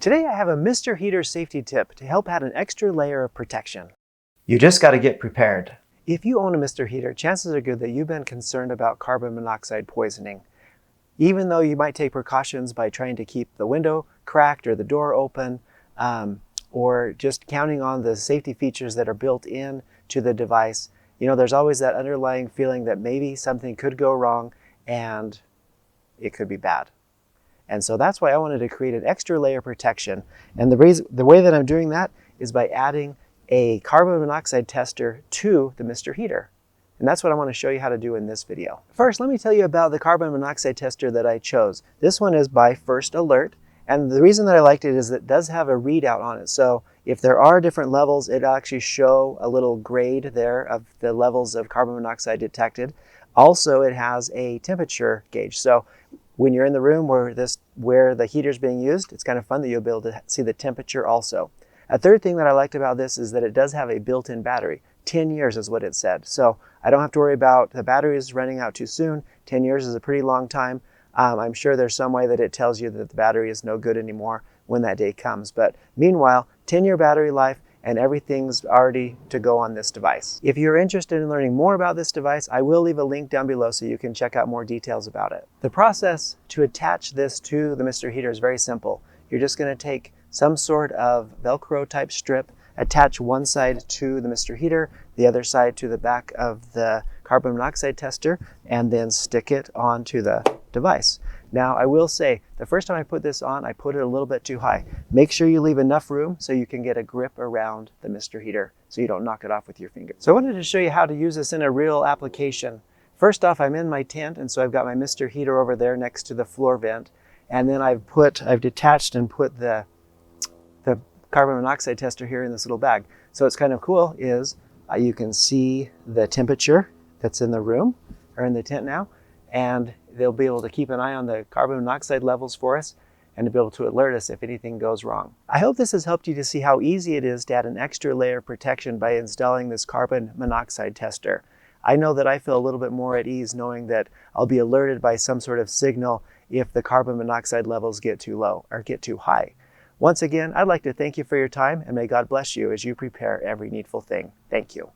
Today I have a Mr. Heater safety tip to help add an extra layer of protection. You just got to get prepared. If you own a Mr. Heater, chances are good that you've been concerned about carbon monoxide poisoning. Even though you might take precautions by trying to keep the window cracked or the door open, or just counting on the safety features that are built in to the device, there's always that underlying feeling that maybe something could go wrong and it could be bad. And so that's why I wanted to create an extra layer of protection. And the way that I'm doing that is by adding a carbon monoxide tester to the Mr. Heater. And that's what I want to show you how to do in this video. First, let me tell you about the carbon monoxide tester that I chose. This one is by First Alert. And the reason that I liked it is that it does have a readout on it. So if there are different levels, it'll actually show a little grade there of the levels of carbon monoxide detected. Also, it has a temperature gauge. So when you're in the room where the heater is being used, it's kind of fun that you'll be able to see the temperature also. A third thing that I liked about this is that it does have a built-in battery. 10 years is what it said. So I don't have to worry about the batteries running out too soon. 10 years is a pretty long time. I'm sure there's some way that it tells you that the battery is no good anymore when that day comes. But meanwhile, 10-year battery life, and everything's already to go on this device. If you're interested in learning more about this device, I will leave a link down below so you can check out more details about it. The process to attach this to the Mr. Heater is very simple. You're just going to take some sort of Velcro type strip, attach one side to the Mr. Heater, the other side to the back of the carbon monoxide tester, and then stick it onto the device. Now, I will say, the first time I put this on, I put it a little bit too high. Make sure you leave enough room so you can get a grip around the Mr. Heater so you don't knock it off with your finger. So I wanted to show you how to use this in a real application. First off, I'm in my tent, and so I've got my Mr. Heater over there next to the floor vent. And then I've detached and put the carbon monoxide tester here in this little bag. So what's kind of cool is you can see the temperature that's in the room, or in the tent now, and they'll be able to keep an eye on the carbon monoxide levels for us and to be able to alert us if anything goes wrong. I hope this has helped you to see how easy it is to add an extra layer of protection by installing this carbon monoxide tester. I know that I feel a little bit more at ease knowing that I'll be alerted by some sort of signal if the carbon monoxide levels get too low or get too high. Once again, I'd like to thank you for your time, and may God bless you as you prepare every needful thing. Thank you.